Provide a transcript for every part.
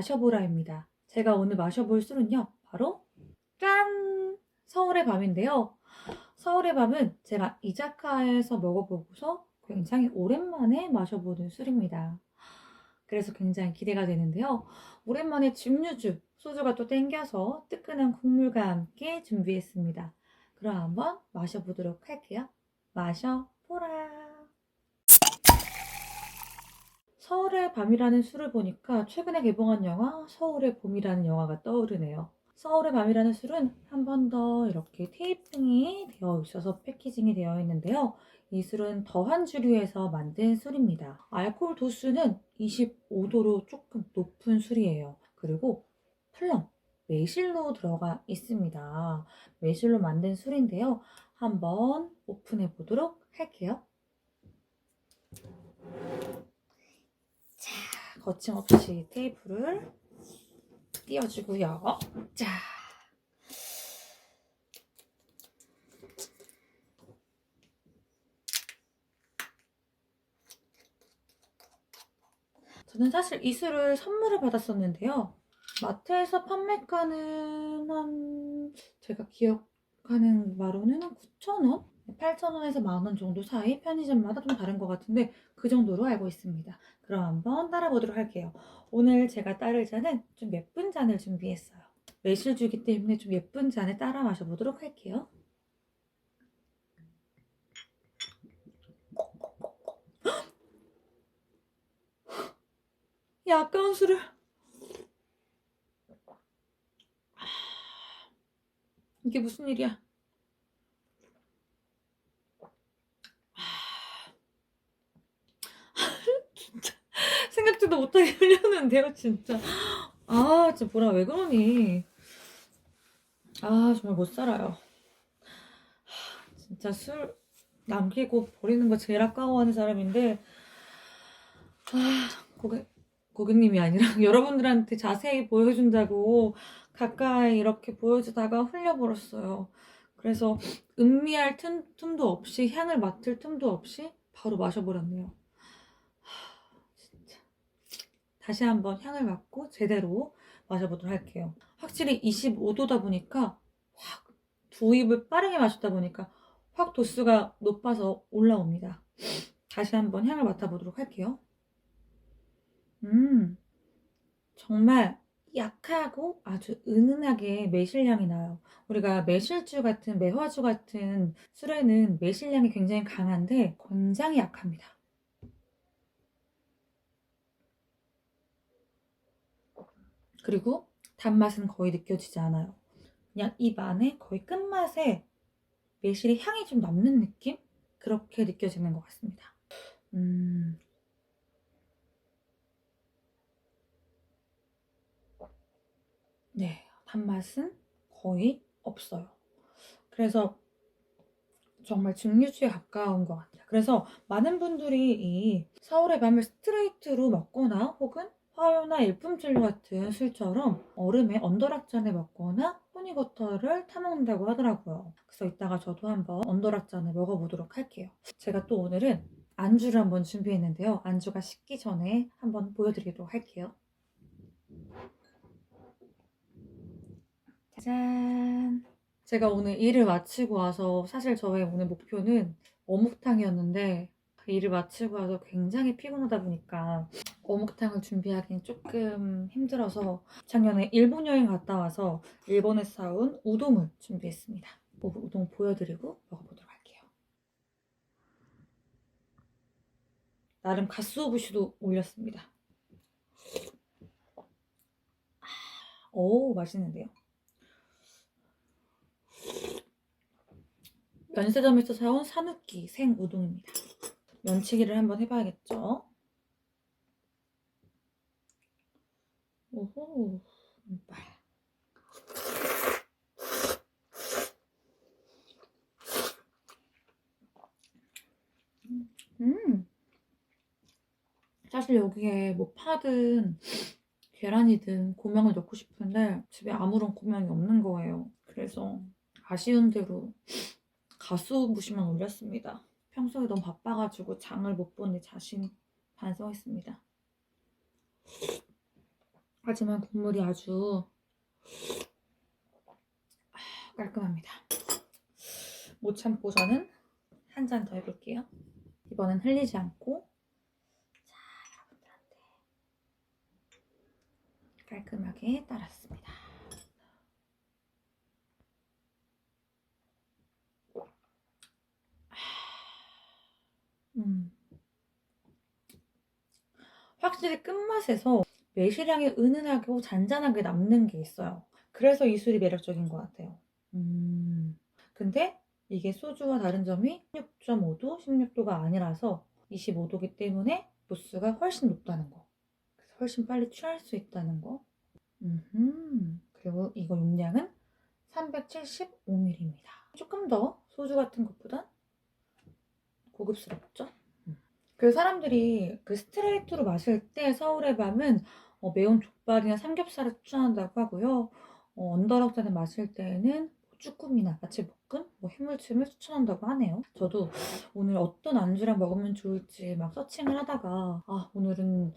마셔보라입니다. 제가 오늘 마셔볼 술은요, 바로 짠! 서울의 밤인데요. 서울의 밤은 제가 이자카야에서 먹어보고서 굉장히 오랜만에 마셔보는 술입니다. 그래서 굉장히 기대가 되는데요. 오랜만에 증류주, 소주가 또 땡겨서 뜨끈한 국물과 함께 준비했습니다. 그럼 한번 마셔보도록 할게요. 마셔보라. 서울의 밤이라는 술을 보니까 최근에 개봉한 영화 서울의 봄이라는 영화가 떠오르네요. 서울의 밤이라는 술은 한 번 더 이렇게 테이핑이 되어 있어서 패키징이 되어 있는데요. 이 술은 더한 주류에서 만든 술입니다. 알코올 도수는 25도로 조금 높은 술이에요. 그리고 플럼, 매실로 들어가 있습니다. 매실로 만든 술인데요. 한번 오픈해 보도록 할게요. 거침없이 테이프를 띄워주고요. 자, 저는 사실 이 술을 선물을 받았었는데요. 마트에서 판매가는 제가 기억하는 바로는 한 9,000원? 8,000원에서 10,000원 정도 사이, 편의점마다 좀 다른 것 같은데 그 정도로 알고 있습니다. 그럼 한번 따라 보도록 할게요. 오늘 제가 따를 잔은 좀 예쁜 잔을 준비했어요. 매실주기 때문에 좀 예쁜 잔에 따라 마셔보도록 할게요. 이 아까운 술을 이게 무슨 일이야? 진짜 생각지도 못하게 흘렸는데요, 진짜. 아, 진짜 보라 왜 그러니? 아, 정말 못 살아요. 진짜 술 남기고 버리는 거 제일 아까워하는 사람인데, 아, 고객님이 아니라 여러분들한테 자세히 보여준다고 가까이 이렇게 보여주다가 흘려버렸어요. 그래서 음미할 틈도 없이, 향을 맡을 틈도 없이 바로 마셔버렸네요. 진짜. 다시 한번 향을 맡고 제대로 마셔보도록 할게요. 확실히 25도다 보니까 확 두 입을 빠르게 마셨다 보니까 확 도수가 높아서 올라옵니다. 다시 한번 향을 맡아보도록 할게요. 정말 약하고 아주 은은하게 매실향이 나요. 우리가 매실주 같은 매화주 같은 술에는 매실향이 굉장히 강한데 굉장히 약합니다. 그리고 단맛은 거의 느껴지지 않아요. 그냥 입 안에 거의 끝맛에 매실의 향이 좀 남는 느낌? 그렇게 느껴지는 것 같습니다. 네, 단맛은 거의 없어요. 그래서 정말 증류주에 가까운 것 같아요. 그래서 많은 분들이 이 서울의 밤을 스트레이트로 먹거나 혹은 화요나 일품진로 같은 술처럼 얼음에 언더락잔에 먹거나 허니버터를 타먹는다고 하더라고요. 그래서 이따가 저도 한번 언더락잔을 먹어보도록 할게요. 제가 또 오늘은 안주를 한번 준비했는데요. 안주가 식기 전에 한번 보여드리도록 할게요. 짜잔! 제가 오늘 일을 마치고 와서 사실 저의 오늘 목표는 어묵탕이었는데 그 일을 마치고 와서 굉장히 피곤하다 보니까 어묵탕을 준비하기는 조금 힘들어서 작년에 일본 여행 갔다 와서 일본에서 사온 우동을 준비했습니다. 우동 보여드리고 먹어보도록 할게요. 나름 가스오부시도 올렸습니다. 오, 맛있는데요? 면세점에서 사온 산욱기 생우동입니다. 면치기를 한번 해봐야겠죠? 오호, 이빨. 사실 여기에 뭐 파든 계란이든 고명을 넣고 싶은데 집에 아무런 고명이 없는 거예요. 그래서 아쉬운 대로 가스오부시만 올렸습니다. 평소에 너무 바빠가지고 장을 못 본 내 자신 반성했습니다. 하지만 국물이 아주 깔끔합니다. 못 참고 저는 한 잔 더 해볼게요. 이번엔 흘리지 않고 자, 여러분들한테 깔끔하게 따랐습니다. 확실히 끝맛에서 매실향이 은은하고 잔잔하게 남는 게 있어요. 그래서 이 술이 매력적인 것 같아요. 근데 이게 소주와 다른 점이 16.5도, 16도가 아니라서 25도기 때문에 도수가 훨씬 높다는 거. 그래서 훨씬 빨리 취할 수 있다는 거. 그리고 이거 용량은 375ml입니다. 조금 더 소주 같은 것보다 고급스럽죠? 그래서 사람들이 그 스트레이트로 마실 때 서울의 밤은 매운 족발이나 삼겹살을 추천한다고 하고요. 언더락잔을 마실 때에는 쭈꾸미나 야채볶음, 해물찜을 추천한다고 하네요. 저도 오늘 어떤 안주랑 먹으면 좋을지 막 서칭을 하다가 오늘은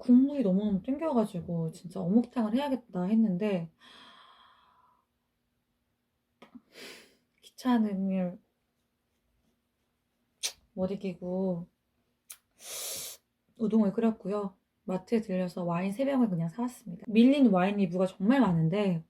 국물이 너무너무 땡겨가지고 진짜 어묵탕을 해야겠다 했는데 귀찮음을 못 이기고 우동을 끓였고요. 마트에 들려서 와인 3병을 그냥 사왔습니다. 밀린 와인 리뷰가 정말 많은데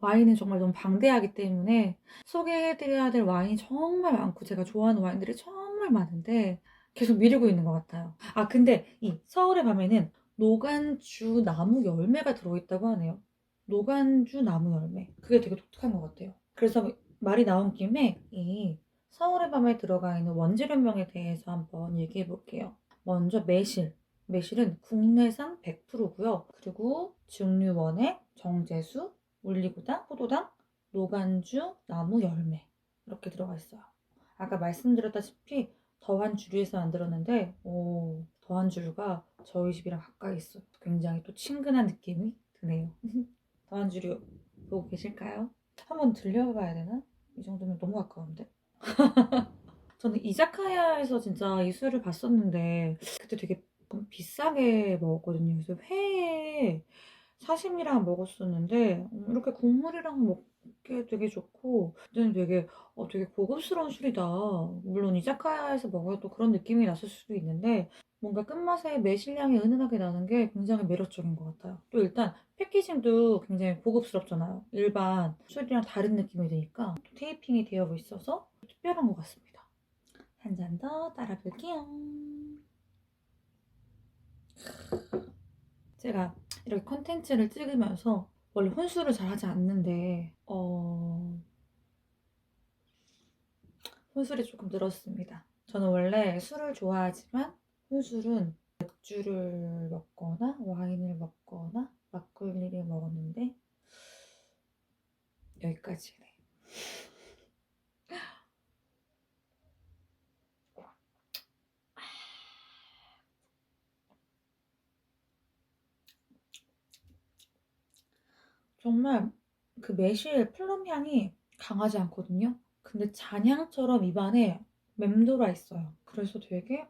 와인은 정말 너무 방대하기 때문에 소개해드려야 될 와인이 정말 많고 제가 좋아하는 와인들이 정말 많은데 계속 미루고 있는 것 같아요. 근데 이 서울의 밤에는 노간주 나무 열매가 들어있다고 하네요. 노간주 나무 열매. 그게 되게 독특한 것 같아요. 그래서 말이 나온 김에 이 서울의 밤에 들어가 있는 원재료명에 대해서 한번 얘기해 볼게요. 먼저 매실. 매실은 국내산 100%고요. 그리고 증류원액, 정제수, 올리고당, 포도당, 노간주, 나무 열매 이렇게 들어가 있어요. 아까 말씀드렸다시피 더한 주류에서 만들었는데 더한 주류가 저희 집이랑 가까이 있어요. 굉장히 또 친근한 느낌이 드네요. 더한 주류 보고 계실까요? 한번 들려봐야 되나? 이 정도면 너무 가까운데? 저는 이자카야에서 진짜 이 술을 봤었는데 그때 되게 비싸게 먹었거든요. 그래서 회에 사시미랑 먹었었는데 이렇게 국물이랑 먹기 되게 좋고 그때는 되게 고급스러운 술이다. 물론 이자카야에서 먹어도 그런 느낌이 났을 수도 있는데 뭔가 끝맛에 매실향이 은은하게 나는 게 굉장히 매력적인 것 같아요. 또 일단 패키징도 굉장히 고급스럽잖아요. 일반 술이랑 다른 느낌이 드니까 또 테이핑이 되어 있어서 특별한 것 같습니다. 한 잔 더 따라 볼게요. 제가 이렇게 콘텐츠를 찍으면서 원래 혼술을 잘 하지 않는데 혼술이 조금 늘었습니다. 저는 원래 술을 좋아하지만 혼술은 맥주를 먹거나 와인을 먹거나 막걸리를 먹었는데 여기까지네. 정말 그 매실 플럼 향이 강하지 않거든요. 근데 잔향처럼 입안에 맴돌아 있어요. 그래서 되게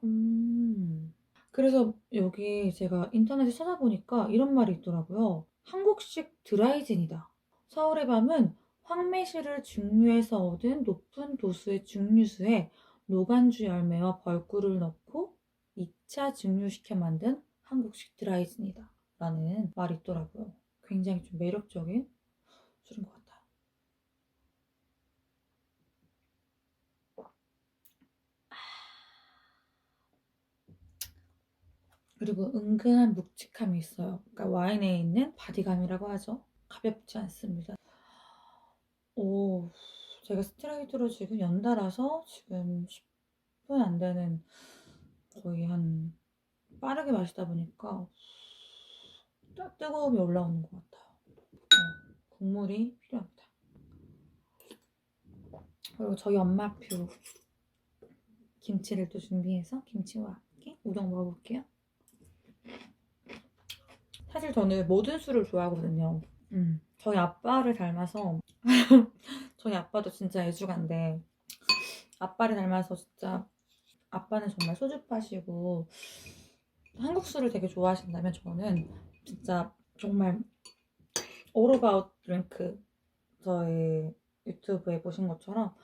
그래서 여기 제가 인터넷에 찾아보니까 이런 말이 있더라고요. 한국식 드라이진이다. 서울의 밤은 황매실을 증류해서 얻은 높은 도수의 증류수에 노간주 열매와 벌꿀을 넣고 2차 증류시켜 만든 한국식 드라이진이다. 라는 말이 있더라고요. 굉장히 좀 매력적인 술인 것 같아요. 그리고 은근한 묵직함이 있어요. 그러니까 와인에 있는 바디감이라고 하죠. 가볍지 않습니다. 제가 스트레이트로 지금 연달아서 지금 10분 안 되는 거의 한 빠르게 마시다 보니까 뜨거움이 올라오는 것 같아요. 국물이 필요합니다. 그리고 저희 엄마표 김치를 또 준비해서 김치와 함께 우동 먹어볼게요. 사실 저는 모든 술을 좋아하거든요. 저희 아빠를 닮아서 저희 아빠도 진짜 애주가인데 아빠를 닮아서 진짜 아빠는 정말 소주파시고 한국 술을 되게 좋아하신다면 저는 진짜 정말 All About Drink 저희 유튜브에 보신 것처럼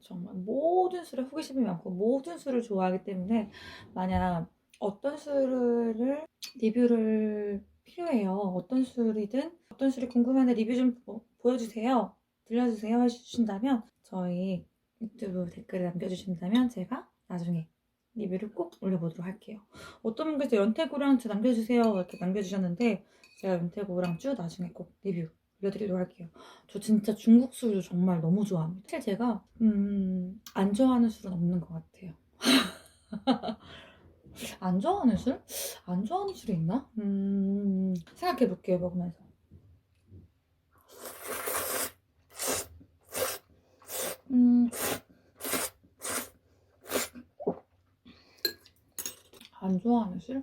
정말 모든 술에 호기심이 많고 모든 술을 좋아하기 때문에 만약 어떤 술을 리뷰를 필요해요. 어떤 술이든 어떤 술이 궁금한데 리뷰 좀 보여주세요. 들려주세요 해주신다면 저희 유튜브 댓글에 남겨주신다면 제가 나중에 리뷰를 꼭 올려보도록 할게요. 어떤 분께서 연태고랑주 남겨주세요 이렇게 남겨주셨는데 제가 연태고랑주 나중에 꼭 리뷰 올려드리도록 할게요. 저 진짜 중국 술도 정말 너무 좋아합니다. 사실 제가 안 좋아하는 술은 없는 것 같아요. 안 좋아하는 술? 안 좋아하는 술이 있나? 생각해볼게요, 먹으면서. 안 좋아하는 술?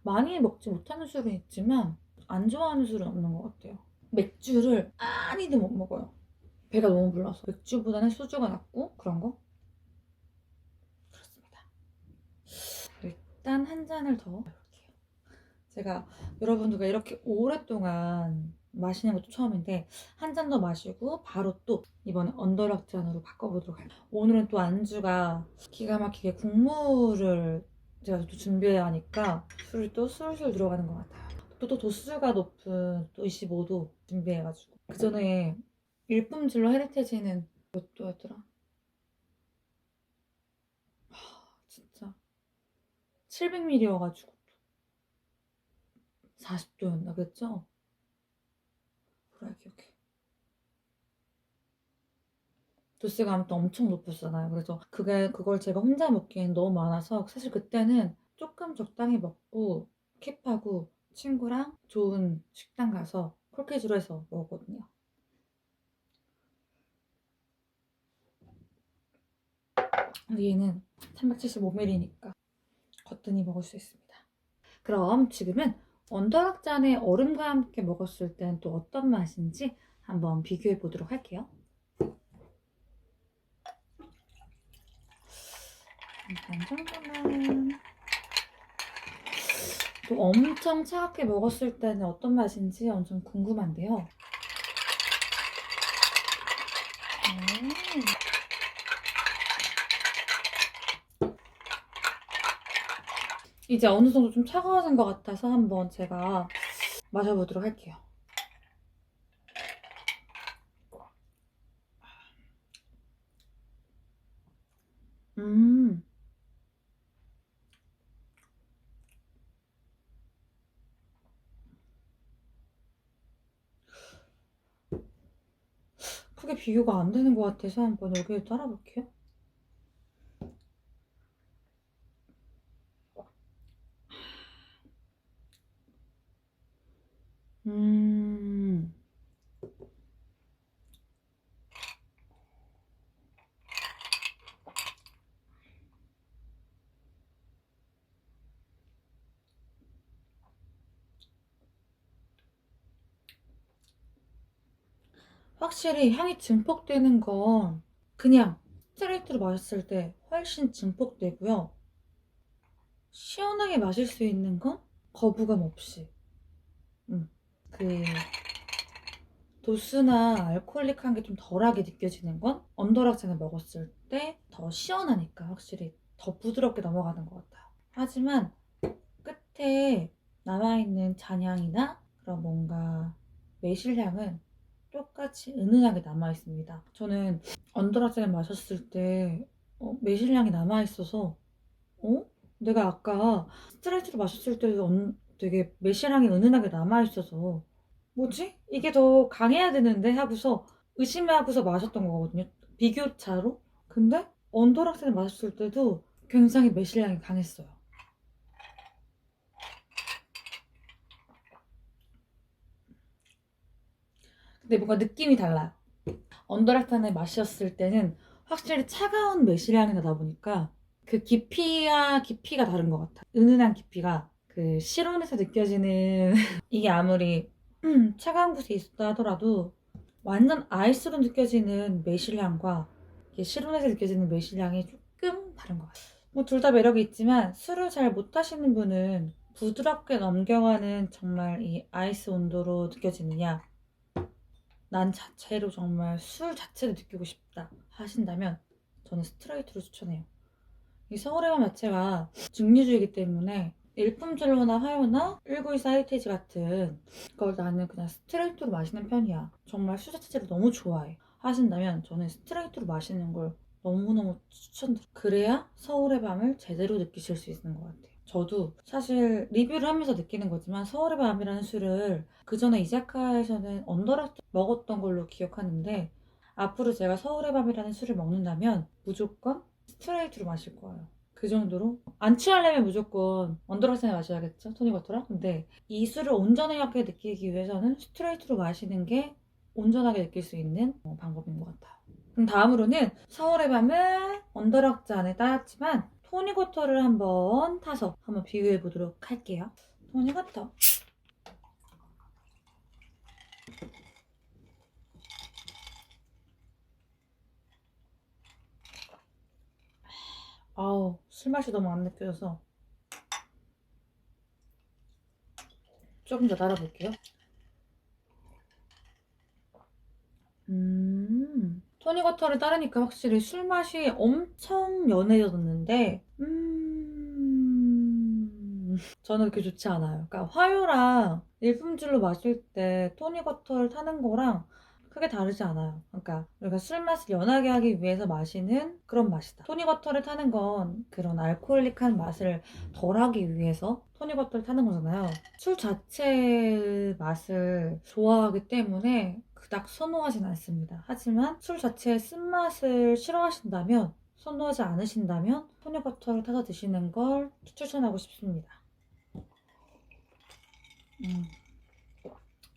많이 먹지 못하는 술은 있지만 안 좋아하는 술은 없는 것 같아요. 맥주를 많이도 못 먹어요. 배가 너무 불러서. 맥주보다는 소주가 낫고 그런 거? 그렇습니다. 일단 한 잔을 더 해볼게요. 제가 여러분들과 이렇게 오랫동안 마시는 것도 처음인데 한 잔 더 마시고 바로 또 이번에 언더락 잔으로 바꿔보도록 할게요. 오늘은 또 안주가 기가 막히게 국물을 제가 또 준비해야 하니까 술이 또 술술 들어가는 것 같아요. 또 도수가 높은 또 25도 준비해가지고 그 전에 일품질로 헤리테지는 몇 도였더라? 진짜 700ml여가지고 40도였나 그랬죠? 그래 기억해. 도수가 아무튼 엄청 높았잖아요. 그래서 그걸 제가 혼자 먹기엔 너무 많아서 사실 그때는 조금 적당히 먹고 킵하고 친구랑 좋은 식당 가서 콜케이지로 해서 먹었거든요. 근데 얘는 375ml니까 거뜬히 먹을 수 있습니다. 그럼 지금은 언더락 잔의 얼음과 함께 먹었을 땐 또 어떤 맛인지 한번 비교해 보도록 할게요. 정도면 또 엄청 차갑게 먹었을 때는 어떤 맛인지 엄청 궁금한데요. 이제 어느 정도 좀 차가워진 것 같아서 한번 제가 마셔보도록 할게요. 크게 비교가 안 되는 것 같아서 한번 여기에 따라볼게요. 확실히 향이 증폭되는 건 그냥 스트레이트로 마셨을 때 훨씬 증폭되고요. 시원하게 마실 수 있는 건 거부감 없이. 그 도수나 알코올릭한 게 좀 덜하게 느껴지는 건 언더락잔을 먹었을 때 더 시원하니까 확실히 더 부드럽게 넘어가는 것 같아요. 하지만 끝에 남아있는 잔향이나 그런 뭔가 매실향은 똑같이 은은하게 남아있습니다. 저는 언더락잔을 마셨을 때 매실향이 남아있어서 내가 아까 스트레이트로 마셨을 때도 되게 매실향이 은은하게 남아있어서 뭐지? 이게 더 강해야 되는데 하고서 의심하고서 마셨던 거거든요. 비교차로. 근데 언더락스를 마셨을 때도 굉장히 매실향이 강했어요. 근데 뭔가 느낌이 달라요. 언더락탄을 마셨을 때는 확실히 차가운 매실향이 나다 보니까 그 깊이가 다른 것 같아요. 은은한 깊이가 그 실온에서 느껴지는 이게 아무리 차가운 곳에 있었다 하더라도 완전 아이스로 느껴지는 매실향과 이게 실온에서 느껴지는 매실향이 조금 다른 것 같아요. 뭐 둘 다 매력이 있지만 술을 잘 못하시는 분은 부드럽게 넘겨가는 정말 이 아이스 온도로 느껴지느냐, 난 자체로 정말 술 자체를 느끼고 싶다 하신다면 저는 스트레이트로 추천해요. 이 서울의 밤 자체가 증류주이기 때문에 일품절로나 화요나 1924 헤리테이지 같은 걸 나는 그냥 스트레이트로 마시는 편이야. 정말 술 자체를 너무 좋아해 하신다면 저는 스트레이트로 마시는 걸 너무너무 추천드려요. 그래야 서울의 밤을 제대로 느끼실 수 있는 것 같아요. 저도 사실 리뷰를 하면서 느끼는 거지만 서울의 밤이라는 술을 그 전에 이자카야에서는 언더락트 먹었던 걸로 기억하는데, 앞으로 제가 서울의 밤이라는 술을 먹는다면 무조건 스트레이트로 마실 거예요. 그 정도로 안 취하려면 무조건 언더락트에 마셔야겠죠, 토닉워터랑. 근데 이 술을 온전하게 느끼기 위해서는 스트레이트로 마시는 게 온전하게 느낄 수 있는 방법인 것 같아요. 그럼 다음으로는 서울의 밤을 언더락트 안에 따랐지만 토닉워터를 한번 타서 한번 비교해 보도록 할게요. 토닉워터. 아우, 술 맛이 너무 안 느껴져서 조금 더 따라볼게요. 토닉워터를 따르니까 확실히 술 맛이 엄청 연해졌는데, 저는 그렇게 좋지 않아요. 그러니까 화요랑 일품질로 마실 때 토닉워터를 타는 거랑 크게 다르지 않아요. 그러니까 우리가 술 맛을 연하게 하기 위해서 마시는 그런 맛이다. 토닉워터를 타는 건 그런 알코올릭한 맛을 덜하기 위해서 토닉워터를 타는 거잖아요. 술 자체의 맛을 좋아하기 때문에 그닥 선호하진 않습니다. 하지만 술 자체의 쓴맛을 싫어하신다면, 선호하지 않으신다면 토닉워터를 타서 드시는 걸 추천하고 싶습니다.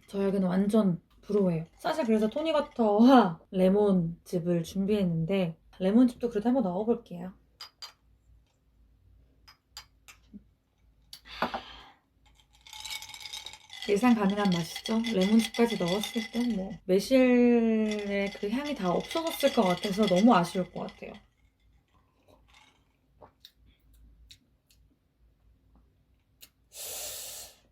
저에게는 완전 불호예요. 사실 그래서 토닉워터와 레몬즙을 준비했는데, 레몬즙도 그래도 한번 넣어볼게요. 예상 가능한 맛이죠? 레몬즙까지 넣었을 땐 뭐 매실의 그 향이 다 없어졌을 것 같아서 너무 아쉬울 것 같아요.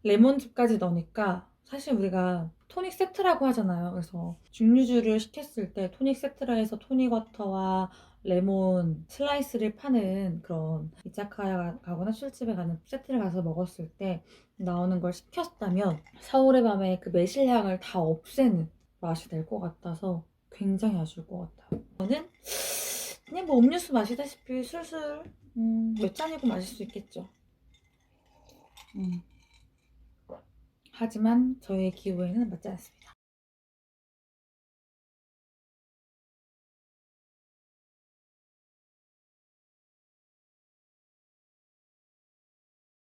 레몬즙까지 넣으니까 사실 우리가 토닉 세트라고 하잖아요. 그래서 증류주를 시켰을 때 토닉 세트라 해서 토닉워터와 레몬 슬라이스를 파는 그런 이자카야 가거나 술집에 가는 세트를 가서 먹었을 때 나오는 걸 시켰다면 서울의 밤에 그 매실향을 다 없애는 맛이 될 것 같아서 굉장히 아쉬울 것 같아요. 저는 그냥 뭐 음료수 마시다시피 술술 몇 잔이고 마실 수 있겠죠. 하지만 저의 기호에는 맞지 않습니다.